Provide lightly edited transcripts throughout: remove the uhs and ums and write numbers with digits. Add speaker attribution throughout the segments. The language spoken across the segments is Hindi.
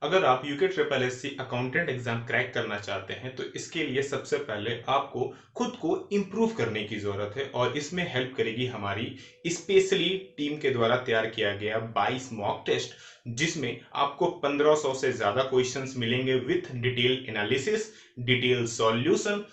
Speaker 1: अगर आप UK triple S C accountant exam crack करना चाहते हैं तो इसके लिए सबसे पहले आपको खुद को इम्प्रूव करने की ज़रूरत है और इसमें हेल्प करेगी हमारी स्पेशली टीम के द्वारा तैयार किया गया 22 मॉक टेस्ट, जिसमें आपको 1500 से ज़्यादा क्वेश्चंस मिलेंगे with detail analysis, detail solution.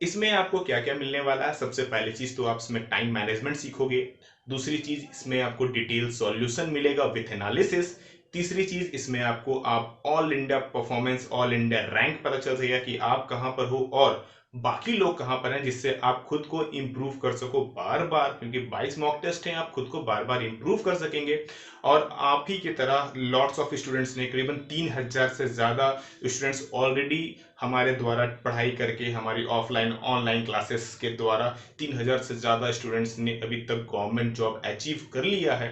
Speaker 1: इसमें आपको क्या क्या मिलने वाला है? सबसे पहली चीज तो आप इसमें टाइम मैनेजमेंट सीखोगे। दूसरी चीज, इसमें आपको डिटेल सॉल्यूशन मिलेगा विथ एनालिसिस। तीसरी चीज, इसमें आपको आप all India performance, all India rank पता चल जाएगा कि आप कहां पर हो और बाकी लोग कहां पर हैं, जिससे आप खुद को इंप्रूव कर सको बार बार, क्योंकि 22 मॉक टेस्ट हैं, आप खुद को बार बार इंप्रूव कर सकेंगे। और आप ही की तरह लॉट्स ऑफ स्टूडेंट्स ने, करीबन 3000 से ज्यादा स्टूडेंट्स ऑलरेडी हमारे द्वारा पढ़ाई करके, हमारी ऑफलाइन ऑनलाइन क्लासेस के द्वारा 3000 से ज़्यादा स्टूडेंट्स ने अभी तक गवर्नमेंट जॉब अचीव कर लिया है।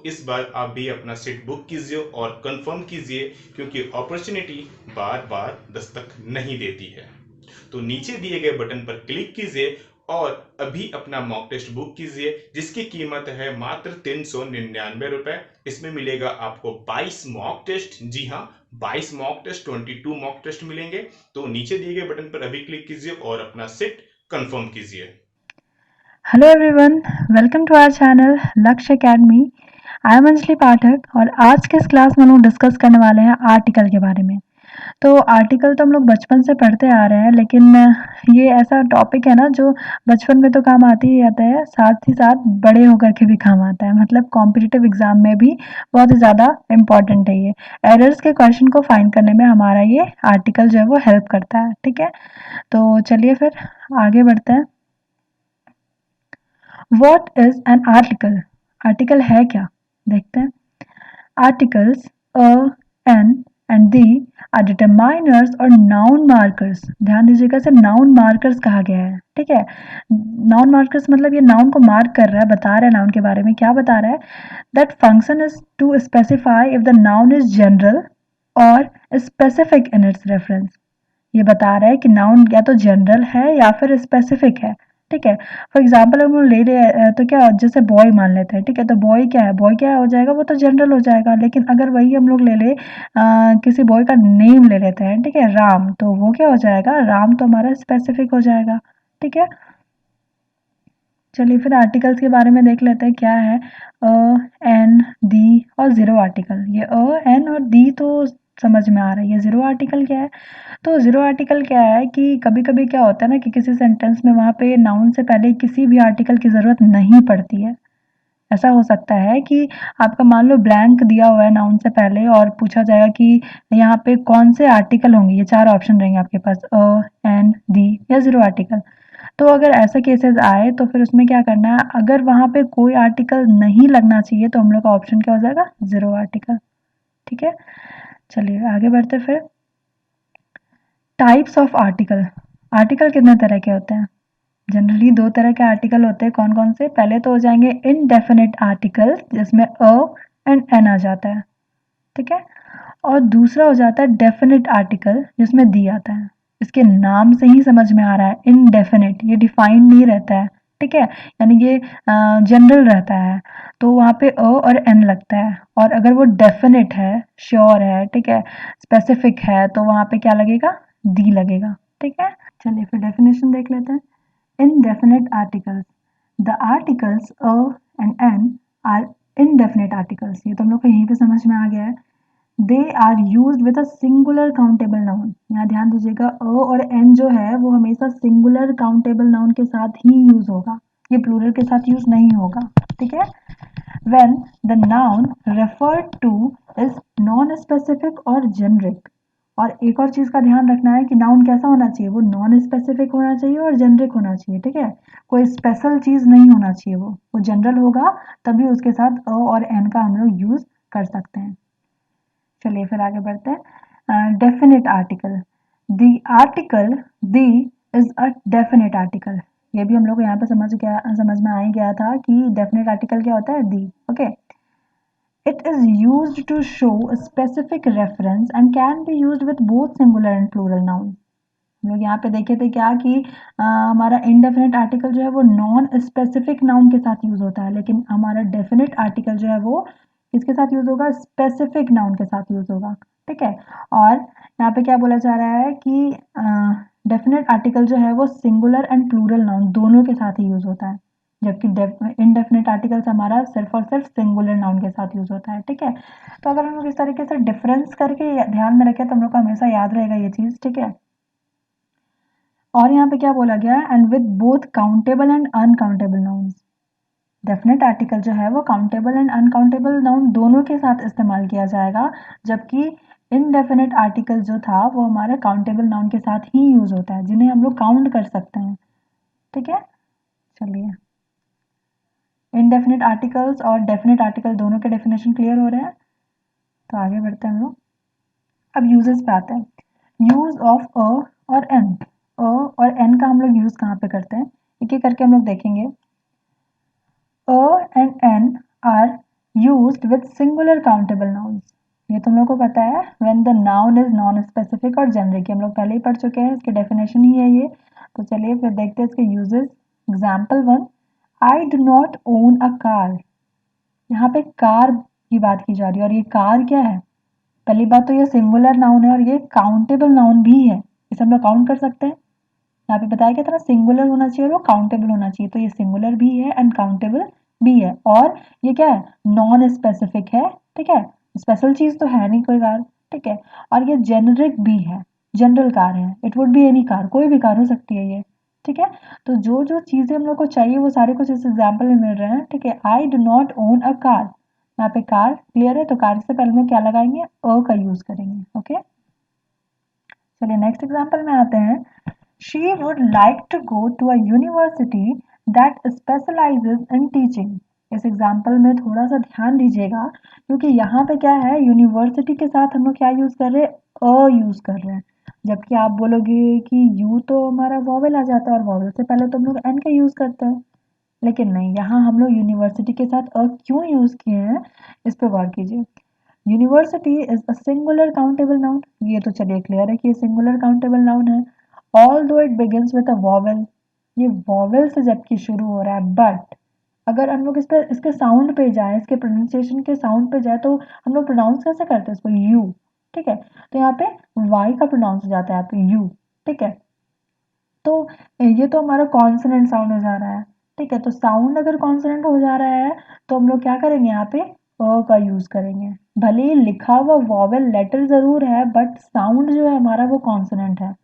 Speaker 1: इस बार आप भी अपना सीट बुक कीजिए और कंफर्म कीजिए, क्योंकि अपॉर्चुनिटी बार बार दस्तक नहीं देती है। तो नीचे दिए गए बटन पर क्लिक कीजिए और अभी अपना मॉक टेस्ट बुक कीजिए, जिसकी कीमत है मात्र 399 रुपए। इसमें मिलेगा आपको 22 मॉक टेस्ट। जी हाँ, 22 मॉक टेस्ट, 22 मॉक टेस्ट मिलेंगे। तो नीचे दिए गए बटन पर अभी क्लिक कीजिए और अपना सीट कंफर्म कीजिए।
Speaker 2: Hello everyone, welcome to our channel Lakshya academy. I am Anjali Pathak और आज के इस क्लास में हम लोग डिस्कस करने वाले हैं आर्टिकल के बारे में। तो आर्टिकल तो हम लोग बचपन से पढ़ते आ रहे हैं, लेकिन ये ऐसा टॉपिक है ना जो बचपन में तो काम आते ही आता है, साथ ही साथ बड़े होकर के भी काम आता है। मतलब कॉम्पिटिटिव एग्जाम में भी बहुत ही ज़्यादा इम्पॉर्टेंट है ये। एरर्स के क्वेश्चन को फाइंड करने में हमारा ये आर्टिकल जो है वो हेल्प करता है। ठीक है, तो चलिए फिर आगे बढ़ते हैं। What is an article? Article है क्या, देखते हैं। Articles a, an and the are determiners और नाउन मार्कर्स। ध्यान दीजिएगा, इसे नाउन मार्कर्स कहा गया है। ठीक है, नाउन मार्कर्स मतलब ये नाउन को मार्क कर रहा है, बता रहा है नाउन के बारे में। क्या बता रहा है? That function is to specify if the noun is general और स्पेसिफिक इन इट्स रेफरेंस। ये बता रहा है कि नाउन या तो जनरल है या फिर स्पेसिफिक है। ठीक है, फॉर एग्जाम्पल हम लोग ले ले तो क्या, जैसे बॉय मान लेते हैं। ठीक है, तो बॉय क्या है? बॉय क्या हो जाएगा? वो तो जनरल हो जाएगा। लेकिन अगर वही हम लोग ले ले किसी बॉय का नेम ले लेते हैं, ठीक है, राम, तो वो क्या हो जाएगा? राम तो हमारा स्पेसिफिक हो जाएगा। ठीक है, चलिए फिर आर्टिकल्स के बारे में देख लेते हैं क्या है। अ, एन, दी और ज़ीरो आर्टिकल। ये अ, एन और दी तो समझ में आ रहा है। ये ज़ीरो आर्टिकल क्या है? तो ज़ीरो आर्टिकल क्या है कि कभी-कभी क्या होता है ना कि किसी सेंटेंस में वहाँ पे नाउन से पहले किसी भी आर्टिकल की ज़रूरत नहीं पड़ती है। ऐसा हो सकता है कि आपका मान लो ब्लैंक दिया हुआ है नाउन से पहले और पूछा जाएगा कि यहाँ पे कौन से आर्टिकल होंगे। ये 4 ऑप्शन रहेंगे आपके पास, अ, एन, दी या ज़ीरो आर्टिकल। तो अगर ऐसे केसेस आए तो फिर उसमें क्या करना है, अगर वहाँ पे कोई आर्टिकल नहीं लगना चाहिए तो हम लोग का ऑप्शन क्या हो जाएगा? Zero article. ठीक है, चलिए आगे बढ़ते फिर। Types of article. आर्टिकल कितने तरह के होते हैं? जनरली 2 तरह के आर्टिकल होते हैं। कौन-कौन से? पहले तो हो जाएँगे इनडेफिनिट आर्टिकल, जिसमें अ एंड एन आ जाता है। ठीक है? और दूसरा हो जाता है डेफिनिट आर्टिकल, जिसमें दी आता है। इसके नाम से ही समझ में आ रहा है, इनडेफिनिट, ये डिफाइंड नहीं रहता है। ठीक है? यानी ये जनरल रहता है, तो वहाँ पे अ और एन लगता है। और अगर वो डेफिनिट है, श्योर है, ठीक है, स्पेसिफिक है, तो वहाँ पे क्या लगेगा? दी लगेगा। ठीक है? चलिए फिर डेफिनेशन देख लेते हैं। Indefinite articles. The articles a and n are indefinite articles. ये तो हम लोग को यहीं पे समझ में आ गया है। They are used with a singular countable noun. यहाँ ध्यान दीजिएगा, a और n जो है वो हमेशा singular countable noun के साथ ही यूज होगा, ये प्लूरल के साथ यूज नहीं होगा। ठीक है, when the noun referred to is non-specific or generic. और एक और चीज का ध्यान रखना है कि नाउन कैसा होना चाहिए? वो नॉन स्पेसिफिक होना चाहिए और जेनरिक होना चाहिए। ठीक है, कोई स्पेशल चीज नहीं होना चाहिए। वो जनरल होगा, तभी उसके साथ अ और एन का हम लोग यूज कर सकते हैं। चलिए फिर आगे बढ़ते हैं। Definite article. The article the is a definite article. ये भी हम लोग को यहाँ पे समझ में आ ही गया था कि डेफिनेट आर्टिकल क्या होता है? The. Okay, it is used to show a specific reference and can be used with both singular and plural nouns. हम लोग यहाँ पे देखे थे क्या कि हमारा इनडेफिनेट आर्टिकल जो है वो नॉन स्पेसिफिक नाउन के साथ यूज होता है, लेकिन हमारा डेफिनेट आर्टिकल जो है वो किसके साथ यूज होगा? स्पेसिफिक नाउन के साथ यूज होगा। ठीक है। और यहाँ पे क्या बोला जा रहा है कि डेफिनेट आर्टिकल जो है वो सिंगुलर एंड प्लूरल नाउन दोनों के साथ ही यूज होता है, जबकि इनडेफिनेट आर्टिकल्स हमारा सिर्फ और सिर्फ सिंगुलर नाउन के साथ यूज होता है। ठीक है, तो अगर हम लोग इस तरीके से डिफरेंस करके ध्यान में रखें तो हम लोग को हमेशा याद रहेगा ये चीज। ठीक है, और यहाँ पे क्या बोला गया है, and with both countable and uncountable nouns. Definite article जो है वो काउंटेबल एंड अनकाउंटेबल नाउन दोनों के साथ इस्तेमाल किया जाएगा, जबकि इनडेफिनेट आर्टिकल जो था वो हमारे काउंटेबल नाउन के साथ ही यूज होता है, जिन्हें हम लोग काउंट कर सकते हैं। ठीक है, चलिए इनडेफिनेट आर्टिकल्स और डेफिनेट आर्टिकल दोनों के डेफिनेशन क्लियर हो रहे हैं, तो आगे बढ़ते हैं हम लोग। अब यूजेस पे आते हैं। यूज ऑफ अ और एन। अ और एन का हम लोग यूज कहाँ पे करते हैं, एक एक करके हम लोग देखेंगे। A and N are used with singular countable nouns. ये तुम लोग को पता है, when the noun is non-specific और generic, हम लोग पहले ही पढ़ चुके हैं, इसकी definition ही है ये। तो चलिए फिर देखते हैं इसके uses। Example 1, I do not own a car। यहाँ पे कार की बात की जा रही है, और ये कार क्या है? पहली बात तो ये सिंगुलर नाउन है और ये काउंटेबल नाउन भी है, इसे हम लोग काउंट कर सकते हैं। यहाँ पे बताया क्या था ना, सिंगुलर होना चाहिए और वो काउंटेबल होना चाहिए, तो ये सिंगुलर भी है एंड काउंटेबल भी है। और ये क्या है, नॉन स्पेसिफिक है। ठीक है, स्पेशल चीज तो है नहीं कोई कार। ठीक है, और ये जेनरिक भी है, जनरल कार है, it would be any car, कोई भी कार हो सकती है ये। ठीक है, तो जो जो चीजें हम लोग को चाहिए वो सारे कुछ इस एग्जाम्पल में मिल रहे हैं। ठीक है, I do not own a car, यहाँ पे कार क्लियर है, तो कार से पहले में क्या लगाएंगे, अ का यूज करेंगे। ओके, चलिए नेक्स्ट एग्जाम्पल में आते हैं। She would like to go to a university that specializes in teaching। इस एग्जाम्पल में थोड़ा सा ध्यान दीजिएगा, क्योंकि यहाँ पे क्या है, यूनिवर्सिटी के साथ हम लोग क्या यूज कर रहे हैं, अ यूज कर रहे हैं। जबकि आप बोलोगे कि यू तो हमारा वॉवेल आ जाता है, और वॉवेल से पहले तो हम लोग एन का यूज करते हैं, लेकिन नहीं, यहाँ हम लोग यूनिवर्सिटी के साथ अ क्यों यूज किए हैं, इस पे गौर कीजिए। University is a singular countable noun, ये तो चलिए क्लियर है कि ये सिंगुलर काउंटेबल नाउन है। Although it begins with a vowel, ये वॉवेल से जबकि शुरू हो रहा है, बट अगर हम लोग इस पे इसके साउंड पे जाए, इसके प्रोनाउंसिएशन के साउंड पे जाए, तो हम लोग प्रोनाउंस कैसे करते हैं इसको, यू। ठीक है, तो यहाँ पे वाई का प्रोनाउंस हो जाता है यहाँ पे यू। ठीक है, तो ये तो हमारा कॉन्सोनेंट साउंड हो जा रहा है। ठीक है, तो साउंड अगर कॉन्सोनेंट हो जा रहा है तो हम लोग क्या करेंगे, यहाँ पे अ का यूज करेंगे। भले ही लिखा हुआ वॉवेल लेटर जरूर है, बट साउंड जो है हमारा वो कॉन्सोनेंट है।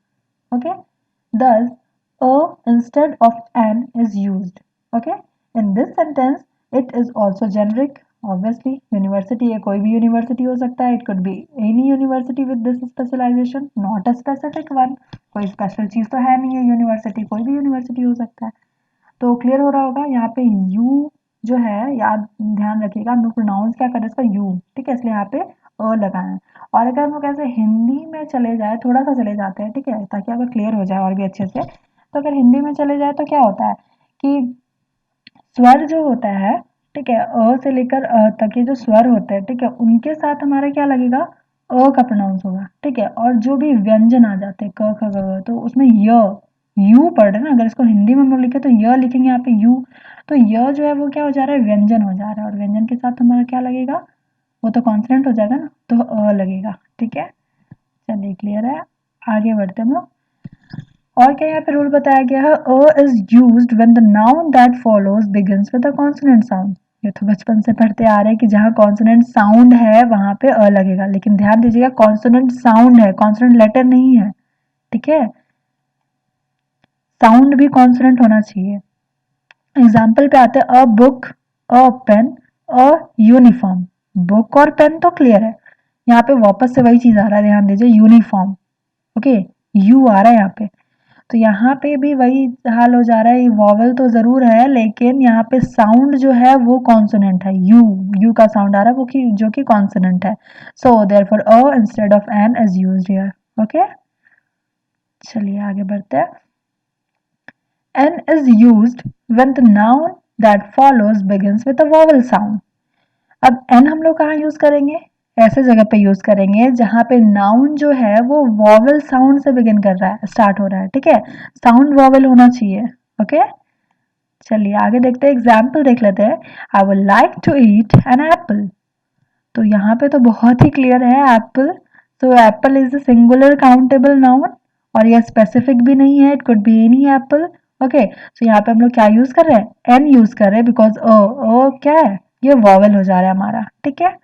Speaker 2: Okay, thus a instead of an is used। okay, in this sentence it is also generic। obviously university है, कोई भी यूनिवर्सिटी हो सकता है, it could be any university with this specialization, not a specific one। कोई स्पेशल चीज तो है नहीं है यूनिवर्सिटी, कोई भी यूनिवर्सिटी हो सकता है। तो क्लियर हो रहा होगा, यहाँ पे यू जो है, याद ध्यान रखिएगा, हम लोग प्रोनाउंस क्या करें इसका, यू। ठीक है, इसलिए यहाँ पे अ लगाए। और अगर हम लोग ऐसे हिंदी में चले जाए, थोड़ा सा चले जाते हैं, ठीक है, ताकि अगर क्लियर हो जाए और भी अच्छे से, तो अगर हिंदी में चले जाए तो क्या होता है कि स्वर जो होता है, ठीक है, अ से लेकर अ तक के जो स्वर होते हैं, ठीक है, उनके साथ हमारा क्या लगेगा, अ का प्रोनाउंस होगा। ठीक है, और जो भी व्यंजन आ जाते हैं, क ख ग घ, तो उसमें य, यू पढ़ रहे हैं ना, अगर इसको हिंदी में हम लोग लिखे तो य लिखेंगे, यहाँ पे यू, तो य जो है वो क्या हो जा रहा है, व्यंजन हो जा रहा है, और व्यंजन के साथ हमारा क्या लगेगा, वो तो कॉन्सोनेंट हो जाएगा ना, तो अ लगेगा। ठीक है, चलिए क्लियर है, आगे बढ़ते हैं हम लोग। और क्या यहाँ पे रूल बताया गया है, अ is used when the noun that follows begins with a consonant sound. ये तो बचपन से पढ़ते आ रहे हैं कि जहाँ कॉन्सोनेंट साउंड है वहां पे अ लगेगा, लेकिन ध्यान दीजिएगा कॉन्सोनेंट साउंड है, कॉन्सोनेंट लेटर नहीं है। ठीक है, साउंड भी कॉन्सोनेंट होना चाहिए। एग्जाम्पल पे आते हैं, a book, a pen, a uniform. Book और पेन तो क्लियर है, यहाँ पे वापस से वही चीज आ रहा है, ध्यान दीजिए, यूनिफॉर्म। ओके, यू आ रहा है यहाँ पे, तो यहाँ पे भी वही हाल हो जा रहा है, वॉवल तो जरूर है, लेकिन यहाँ पे साउंड जो है वो कॉन्सोनेंट है, यू, यू का साउंड आ रहा है, वो कि जो कि कॉन्सोनेंट है। So therefore a instead of an is used here. Okay, चलिए आगे बढ़ते हैं। An is used when the noun that follows begins with a vowel sound. अब एन हम लोग कहाँ यूज करेंगे, ऐसे जगह पे यूज करेंगे जहां पे नाउन जो है वो वॉवल साउंड से बिगिन कर रहा है, स्टार्ट हो रहा है। ठीक है, साउंड वॉवल होना चाहिए। ओके, चलिए आगे देखते हैं, एग्जाम्पल देख लेते हैं। I would like to eat an apple. तो यहाँ पे तो बहुत ही क्लियर है, apple so apple is a singular countable noun और यह स्पेसिफिक भी नहीं है, it could be any apple. Okay, so यहाँ पे हम लोग क्या यूज कर रहे हैं, एन यूज कर रहे हैं बिकॉज ओ क्या है, ये वॉवेल हो जा रहा है हमारा, ठीक है।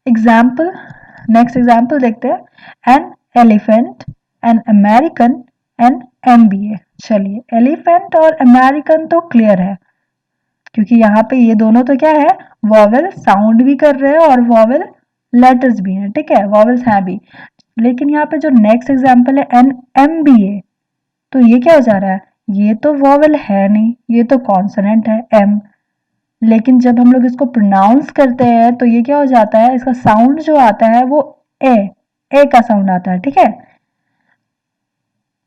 Speaker 2: एग्जाम्पल, नेक्स्ट एग्जाम्पल देखते हैं, an elephant, an American, an MBA. चलिए, एलिफेंट और अमेरिकन तो क्लियर है क्योंकि यहाँ पे ये दोनों तो क्या है, वॉवेल साउंड भी कर रहे हैं और वॉवेल लेटर्स भी हैं, ठीक है, वॉवेल्स हैं भी। लेकिन यहाँ पे जो नेक्स्ट एग्जाम्पल है एन एम बी ए, तो ये क्या हो जा रहा है, ये तो वॉवेल है नहीं, ये तो कॉन्सोनेंट है एम। लेकिन जब हम लोग इसको प्रोनाउंस करते हैं तो ये क्या हो जाता है, इसका साउंड जो आता है वो ए, ए का साउंड आता है, ठीक है।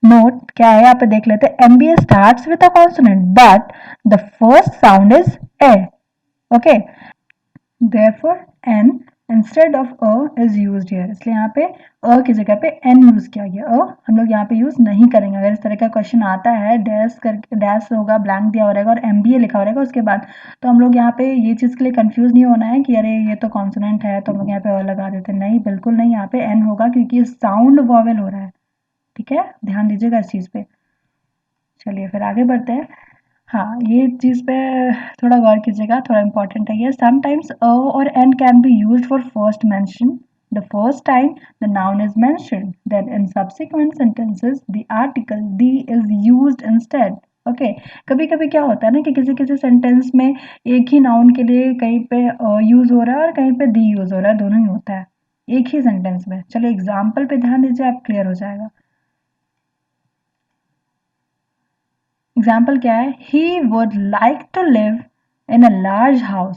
Speaker 2: नोट क्या है यहाँ पे देख लेते हैं, MBA starts with a consonant but the first sound is a. Okay, therefore n instead of a is used here, इसलिए यहाँ पे a की जगह पे n यूज किया गया। a हम लोग यहाँ पे यूज नहीं करेंगे। अगर इस तरह का क्वेश्चन आता है, डैश कर डैश होगा, ब्लैंक दिया हो रहेगा और MBA लिखा हो रहेगा उसके बाद, तो हम लोग यहाँ पे ये चीज़ के लिए कंफ्यूज नहीं होना है कि अरे ये तो कॉन्सोनेंट है तो हम लोग यहाँ पे a लगा देते हैं, नहीं बिल्कुल नहीं, यहाँ पे n होगा क्योंकि साउंड वॉवेल हो रहा है, ठीक है, ध्यान दीजिएगा इस चीज़ पे। चलिए फिर आगे बढ़ते हैं। हाँ, ये चीज़ पे थोड़ा गौर कीजिएगा, थोड़ा इम्पोर्टेंट है ये। समटाइम्स अ और an can be used for first mention the first time the noun is mentioned, then in subsequent sentences the article the is used instead. Okay, कभी कभी क्या होता है ना कि किसी किसी सेंटेंस में एक ही नाउन के लिए कहीं पे यूज हो रहा है और कहीं पे दी यूज हो रहा है, दोनों ही होता है एक ही सेंटेंस में। चलिए एग्जाम्पल पे ध्यान दीजिए, आप क्लियर हो जाएगा। एग्जाम्पल क्या है, he would like to live in a large house,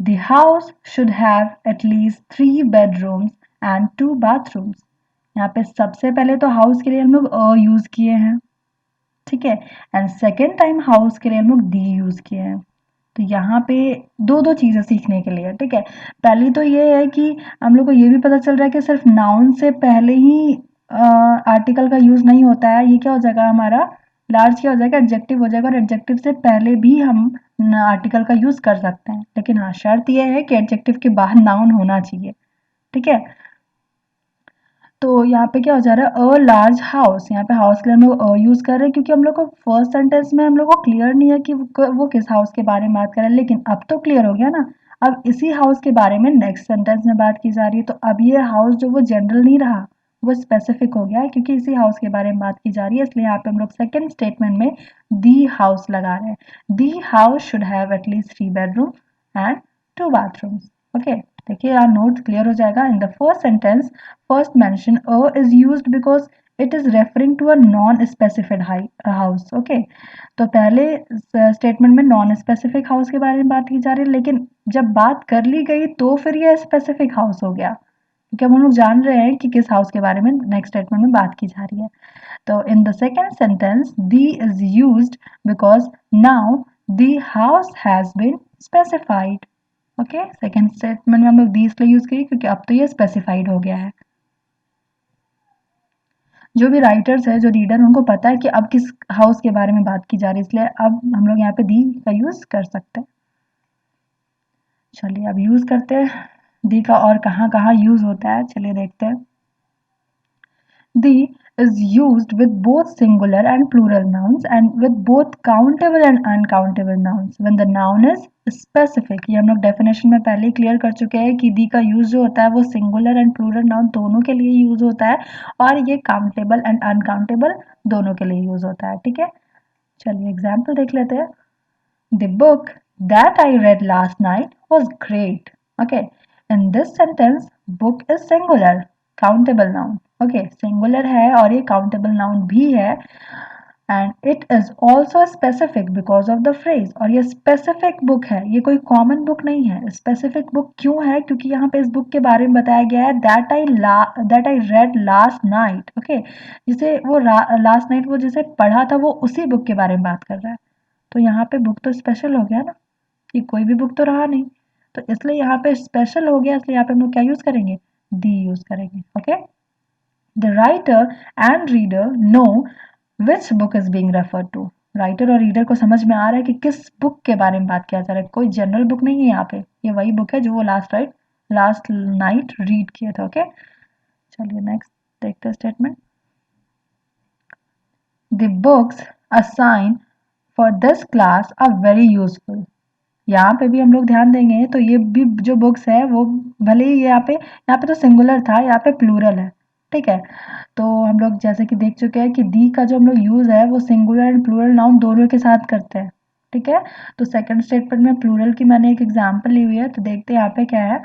Speaker 2: the house should have at least 3 bedrooms and 2 bathrooms। यहाँ पे सबसे पहले तो हाउस के लिए हम लोग अ यूज किए हैं, ठीक है, एंड सेकेंड टाइम हाउस के लिए हम लोग दी यूज किए हैं। तो यहाँ पे दो दो चीजें सीखने के लिए, ठीक है। पहली तो ये है कि हम लोग को ये भी पता चल रहा है कि सिर्फ नाउन से पहले ही आर्टिकल का यूज नहीं होता है, ये क्या हो जाएगा हमारा, लार्ज क्या हो जाएगा, एडजेक्टिव हो जाएगा और एडजेक्टिव से पहले भी हम आर्टिकल का यूज कर सकते हैं। लेकिन हाँ, शर्त यह है कि एडजेक्टिव के बाहर नाउन होना चाहिए, ठीक है। तो यहाँ पे क्या हो जा रहा है, अ लार्ज हाउस, यहाँ पे हाउस के लिए हम लोग यूज कर रहे हैं क्योंकि हम लोग को फर्स्ट सेंटेंस में हम लोग को क्लियर नहीं है कि वो किस हाउस के बारे में बात कर रहे हैं, लेकिन अब तो क्लियर हो गया ना। अब इसी हाउस के बारे में नेक्स्ट सेंटेंस में बात की जा रही है, तो अब ये हाउस जो वो जनरल नहीं रहा, वो स्पेसिफिक हो गया है क्योंकि इसी हाउस के बारे में बात की जा रही है। इसलिए यहाँ पे हम लोग सेकेंड स्टेटमेंट में दी हाउस लगा रहे हैं। The house should have at least 3 bedroom and 2 bathrooms। Okay, देखिए यार, नोट क्लियर हो जाएगा। In the first sentence first mention a is used because it is referring to a non specified house. Okay, तो पहले स्टेटमेंट में नॉन स्पेसिफिक हाउस के बारे में बात की जा रही है, लेकिन जब बात कर ली गई तो फिर यह स्पेसिफिक हाउस हो गया क्योंकि अब हम लोग जान रहे हैं कि किस हाउस के बारे में नेक्स्ट स्टेटमेंट में बात की जा रही है। तो in the second sentence the is used because now the house has been specified. Okay, second statement में हम लोग दी इसलिए यूज किए क्योंकि अब तो ये स्पेसिफाइड हो गया है। जो भी राइटर्स है, जो रीडर, उनको पता है कि अब किस हाउस के बारे में बात की जा रही है, इसलिए अब हम लोग यहाँ पे दी का यूज कर सकते हैं। चलिए अब यूज करते हैं दी का, और कहाँ कहाँ यूज होता है चलिए देखते हैं। The is used with both singular and plural nouns and with both countable and uncountable nouns when the noun is specific। ये हम लोग डेफिनेशन में पहले ही क्लियर कर चुके हैं कि दी का यूज जो होता है वो सिंगुलर एंड प्लूरल नाउन दोनों के लिए यूज होता है और ये काउंटेबल एंड अनकाउंटेबल दोनों के लिए यूज होता है, ठीक है। चलिए एग्जाम्पल देख लेते हैं। The book that I read last night was great. Okay. In this sentence, book is singular, countable noun. Okay, singular है और ये countable noun भी है and it is also specific because of the phrase। और ये specific book है, ये कोई common book नहीं है। specific book क्यों है, क्योंकि यहाँ पे इस book के बारे में बताया गया है that I read last night। Okay, जिसे वो last night वो जिसे पढ़ा था वो उसी book के बारे में बात कर रहा है। तो यहाँ पे बुक तो स्पेशल हो गया ना, कि कोई भी बुक तो रहा नहीं, तो इसलिए यहाँ पे स्पेशल हो गया, इसलिए यहाँ पे हम लोग क्या यूज करेंगे, दी यूज करेंगे। Okay, the writer and reader know which book is being referred to. Writer और रीडर को समझ में आ रहा है कि किस बुक के बारे में बात किया जा रहा है, कोई जनरल बुक नहीं है यहाँ पे, ये वही बुक है जो वो last right last night read किए थे। ओके, चलिए नेक्स्ट देखते हैं statement. The books assign for this class are very useful. यहाँ पे भी हम लोग ध्यान देंगे तो ये भी जो बुक्स है वो भले ही यहाँ पे तो सिंगुलर था, यहाँ पे प्लूरल है। ठीक है, तो हम लोग जैसे कि देख चुके हैं कि दी का जो हम लोग यूज है वो सिंगुलर एंड प्लूरल नाउन दोनों के साथ करते हैं। ठीक है, तो सेकंड स्टेटमेंट में प्लूरल की मैंने एक एग्जांपल ली हुई है, तो देखते हैं यहाँ पे क्या है।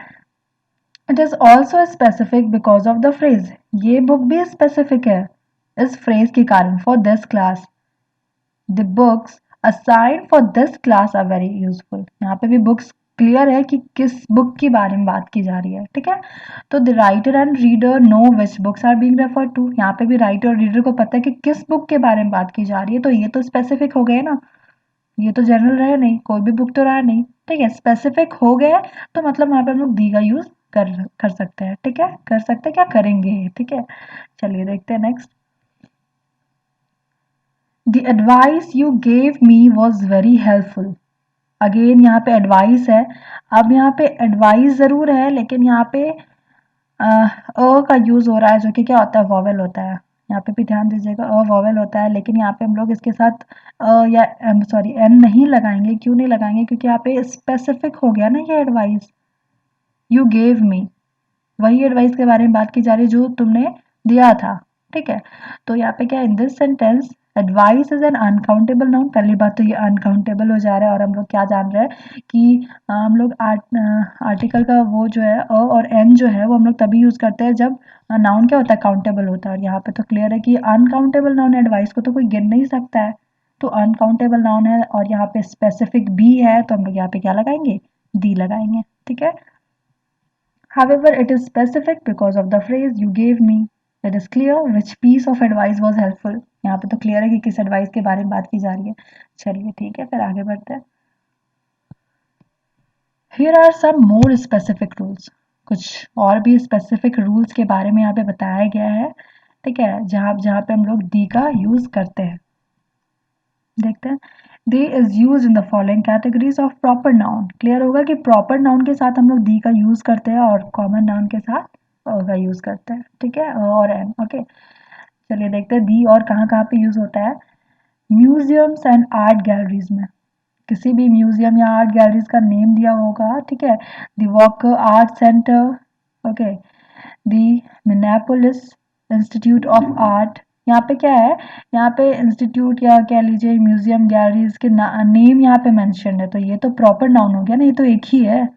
Speaker 2: It is also specific because of the phrase. ये बुक भी स्पेसिफिक है इस फ्रेज के कारण। For this class the books aside for this class are very useful. यहाँ पे भी बुक्स क्लियर है कि किस बुक के बारे में बात की जा रही है। ठीक है, तो the writer and reader know which books are being referred to. यहाँ पे भी राइटर और रीडर को पता है कि किस बुक के बारे में बात की जा रही है, तो ये तो स्पेसिफिक हो गए ना, ये तो जनरल रहे नहीं, कोई भी बुक तो रहा नहीं। ठीक है, स्पेसिफिक हो गए तो मतलब वहां पे हम लोग दी का यूज कर सकते हैं। ठीक है, कर सकते हैं, क्या करेंगे। ठीक है, चलिए देखते हैं next. The advice you gave me was very helpful. Again यहाँ पे एडवाइस है। अब यहाँ पे एडवाइस ज़रूर है लेकिन यहाँ पे का यूज़ हो रहा है, जो कि क्या होता है, वॉवेल होता है। यहाँ पे भी ध्यान दीजिएगा, वॉवेल होता है, लेकिन यहाँ पे हम लोग इसके साथ या सॉरी एन नहीं लगाएंगे। क्यों नहीं लगाएंगे, क्योंकि यहाँ पे स्पेसिफिक हो गया ना ये एडवाइस। यू गेव मी, वही एडवाइस के बारे में बात की जा रही है जो तुमने दिया था। ठीक है, तो यहाँ पे क्या, in this sentence advice is an uncountable noun. पहली बात तो ये अनकाउंटेबल हो जा रहा है, और हम लोग क्या जान रहे हैं कि हम लोग आर्टिकल का वो जो है और एन जो है वो हम लोग तभी यूज करते हैं जब नाउन क्या होता है, काउंटेबल होता है। और यहाँ पे तो क्लियर है कि अनकाउंटेबल नाउन एडवाइस को तो कोई गिन नहीं सकता है, तो अनकाउंटेबल नाउन है। और यहाँ पे स्पेसिफिक भी है, तो हम लोग यहाँ पे क्या लगाएंगे, दी लगाएंगे। ठीक है, however, it is specific because of the phrase you gave me. It is clear which piece of advice was helpful. यहाँ पे तो क्लियर है कि किस एडवाइस के बारे में बात की जा रही है। चलिए ठीक है, फिर आगे बढ़ते हैं। Here are some more specific rules. कुछ और भी स्पेसिफिक रूल्स के बारे में यहाँ पे बताया गया है। ठीक है, जहाँ जहाँ पे हम लोग दी का यूज करते हैं, देखते हैं। The is use in the following categories of proper noun. Clear होगा कि प्रॉपर नाउन के साथ हम लोग दी का यूज करते हैं और कॉमन नाउन के साथ का यूज करते हैं। ठीक है, और एन। ओके, चलिए देखते हैं दी और कहाँ कहाँ पे यूज होता है। म्यूजियम्स एंड आर्ट गैलरीज में, किसी भी म्यूजियम या आर्ट गैलरीज का नेम दिया होगा। ठीक है, the walker art centre, okay, the Minneapolis institute of art. यहाँ पे क्या है, यहाँ पे इंस्टीट्यूट या कह लीजिए म्यूजियम गैलरीज के नेम यहाँ पे मेंशन है, तो ये तो प्रॉपर नाउन हो गया ना, ये तो एक ही है।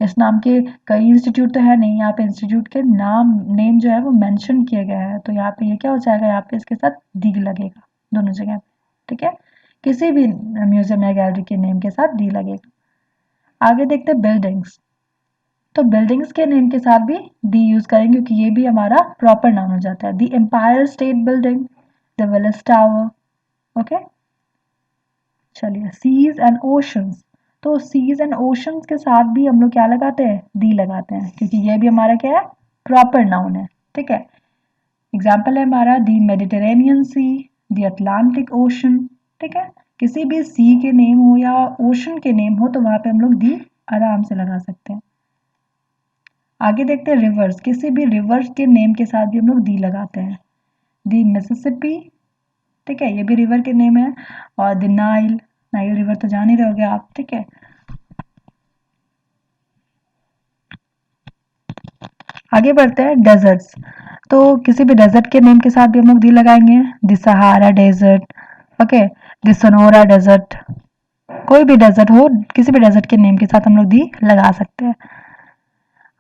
Speaker 2: इस नाम के कई इंस्टीट्यूट तो है नहीं, यहाँ पे इंस्टीट्यूट के नेम जो है वो मेंशन किए गए हैं, तो यहाँ पे ये क्या हो जाएगा, यहाँ पे इसके साथ दी लगेगा दोनों जगह पे। ठीक है, किसी भी म्यूजियम या गैलरी के नेम के साथ दी लगेगा। आगे देखते हैं बिल्डिंग्स। तो बिल्डिंग्स के नेम के साथ भी दी यूज करेंगे, क्योंकि ये भी हमारा प्रॉपर नाउन हो जाता है। The Empire State Building, the Willis Tower. Okay, चलिए सीज एंड ओशंस। तो सीज एंड ओशंस के साथ भी हम लोग क्या लगाते हैं, दी लगाते हैं, क्योंकि ये भी हमारा क्या है, प्रॉपर नाउन है। ठीक है, एग्जाम्पल है हमारा the Mediterranean Sea, the Atlantic Ocean. ठीक है, किसी भी सी के नेम हो या ओशन के नेम हो तो वहां पे हम लोग दी आराम से लगा सकते हैं। आगे देखते हैं रिवर्स। किसी भी रिवर्स के नेम के साथ भी हम लोग दी लगाते हैं। दी मिसिसिपी, ठीक है, ये भी रिवर के नेम है। और द नाइल, नाइल रिवर तो जान ही रहोगे आप। ठीक है, आगे बढ़ते हैं डेजर्ट्स। तो किसी भी डेजर्ट के नेम के साथ भी हम लोग दी लगाएंगे। The Sahara Desert, okay, the Sonora Desert. कोई भी डेजर्ट हो, किसी भी डेजर्ट के नेम के साथ हम लोग दी लगा सकते हैं।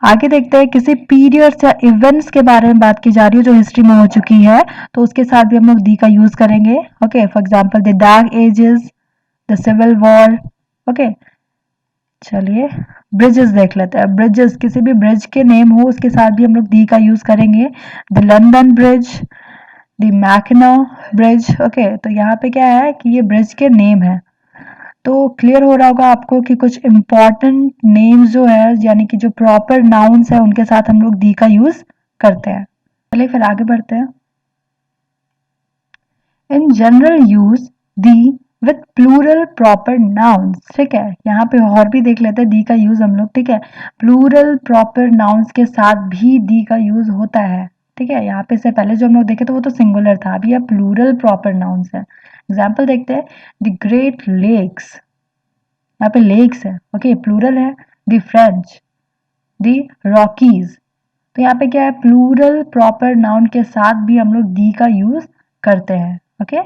Speaker 2: आगे देखते हैं, किसी पीरियड्स या इवेंट्स के बारे में बात की जा रही है जो हिस्ट्री में हो चुकी है, तो उसके साथ भी हम लोग दी का यूज करेंगे। Okay, for example the Dark Ages, the Civil War. Okay, चलिए ब्रिजेस देख लेते हैं। ब्रिजेस, किसी भी ब्रिज के नेम हो उसके साथ भी हम लोग दी का यूज करेंगे। द लंदन ब्रिज, द मैकनो ब्रिज। ओके, तो यहाँ पे क्या है कि ये ब्रिज के नेम है, तो क्लियर हो रहा होगा आपको कि कुछ इंपॉर्टेंट नेम्स जो है, यानी कि जो प्रॉपर नाउन्स है, उनके साथ हम लोग दी का यूज करते हैं। चलिए फिर आगे बढ़ते हैं। In general use the with plural proper nouns, ठीक है। यहाँ पे और भी देख लेते हैं दी का यूज हम लोग, ठीक है। प्लूरल प्रॉपर नाउन्स के साथ भी दी का यूज होता है, ठीक है। यहाँ पे से पहले जो हम लोग देखे थे वो तो सिंगुलर था, अभी यह प्लूरल प्रॉपर नाउन्स है। एग्जाम्पल देखते हैं, द ग्रेट लेक्स, यहाँ पे लेक्स है, ओके, प्लूरल है। द फ्रेंच, द रॉकीज, तो यहाँ पे क्या है, प्लूरल प्रॉपर नाउन के साथ भी हम लोग दी का यूज करते हैं, ओके।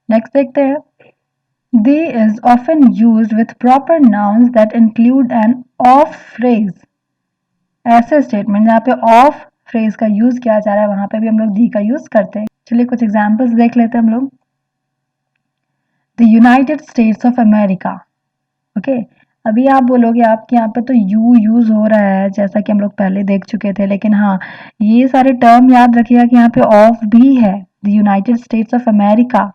Speaker 2: नेक्स्ट देखते हैं, they is often used with proper nouns that include an of phrase, ऐसे स्टेटमेंट जहाँ पे ऑफ फ्रेज का यूज किया जा रहा है वहां पे भी हम लोग दी का यूज करते हैं। चलिए कुछ एग्जांपल्स देख लेते हैं हम लोग। The United states of America, okay. अभी आप बोलोगे आपके यहाँ पे तो यू यूज हो रहा है जैसा कि हम लोग पहले देख चुके थे, लेकिन हाँ, ये सारे टर्म याद रखिएगा कि यहाँ पे ऑफ भी है, the United states of America,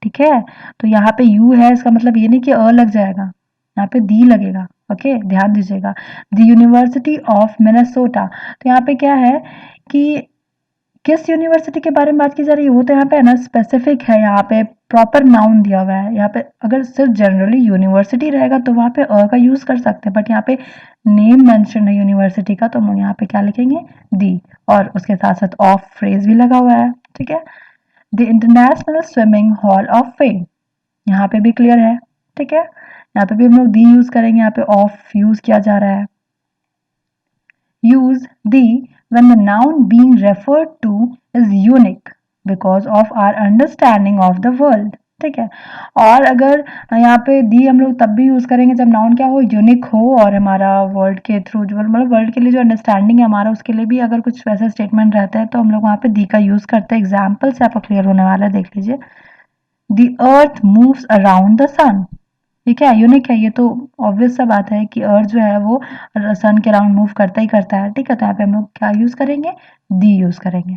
Speaker 2: ठीक है। तो यहाँ पे यू है, इसका मतलब ये नहीं कि अ लग जाएगा, यहाँ पे दी लगेगा, ओके, ध्यान दीजिएगा। द यूनिवर्सिटी ऑफ मिनेसोटा, तो यहाँ पे क्या है कि किस यूनिवर्सिटी के बारे में बात की जा रही है, वो तो यहाँ पे है ना स्पेसिफिक है, यहाँ पे प्रॉपर नाउन दिया हुआ है। यहाँ पे अगर सिर्फ जनरली यूनिवर्सिटी रहेगा तो वहाँ पे अ का यूज कर सकते हैं, बट यहाँ पे नेम मेंशन है यूनिवर्सिटी का, तो हम यहाँ पे क्या लिखेंगे, दी, और उसके साथ साथ ऑफ फ्रेज भी लगा हुआ है, ठीक है। The international swimming hall of fame, यहाँ पे भी क्लियर है, ठीक है। यहाँ पे भी हम लोग दी यूज करेंगे, यहाँ पे ऑफ यूज किया जा रहा है। use the when the noun being referred to is unique because of our understanding of the world, ठीक है। और अगर यहाँ पे दी हम लोग तब भी यूज करेंगे जब नाउन क्या हो, यूनिक हो, और हमारा वर्ल्ड के थ्रू जो मतलब वर्ल्ड के लिए जो अंडरस्टैंडिंग है हमारा, उसके लिए भी अगर कुछ वैसे स्टेटमेंट रहता है तो हम लोग वहाँ पे दी का यूज करते हैं। एग्जाम्पल से आपको क्लियर होने वाला है, देख लीजिए। The earth moves around the sun, ठीक है, यूनिक है, ये तो ऑब्वियस सा बात है कि अर्थ जो है वो सन के अराउंड मूव करता ही करता है, ठीक है। तो यहाँ पे हम लोग क्या यूज करेंगे, दी यूज करेंगे।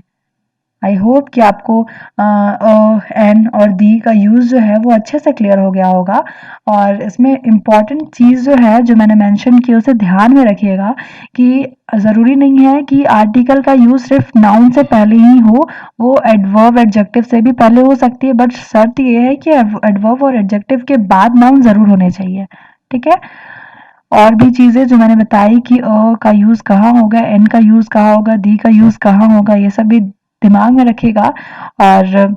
Speaker 2: आई होप कि आपको एन और दी का यूज जो है वो अच्छे से क्लियर हो गया होगा। और इसमें इम्पॉर्टेंट चीज जो है जो मैंने मेंशन की उसे ध्यान में रखिएगा कि ज़रूरी नहीं है कि आर्टिकल का यूज सिर्फ नाउन से पहले ही हो, वो एडवर्ब एडजेक्टिव से भी पहले हो सकती है, बट शर्त ये है कि एडवर्ब और एडजेक्टिव के बाद नाउन जरूर होने चाहिए, ठीक है। और भी चीजें जो मैंने बताई कि अ का यूज कहाँ होगा, एन का यूज कहाँ होगा, दी का यूज कहाँ होगा, ये सब भी दिमाग में रखिएगा। और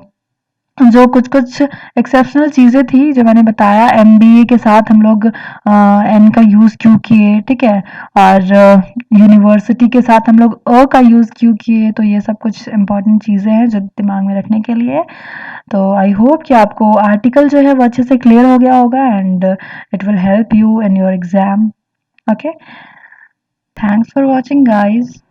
Speaker 2: जो कुछ कुछ एक्सेप्शनल चीजें थी जो मैंने बताया, एमबीए के साथ हम लोग एन का यूज क्यों किए, ठीक है, और यूनिवर्सिटी के साथ हम लोग अ का यूज क्यों किए, तो ये सब कुछ इम्पोर्टेंट चीजें हैं जो दिमाग में रखने के लिए। तो आई होप कि आपको आर्टिकल जो है वो अच्छे से क्लियर हो गया होगा, and it will help you in your exam, okay. Thanks for watching guys.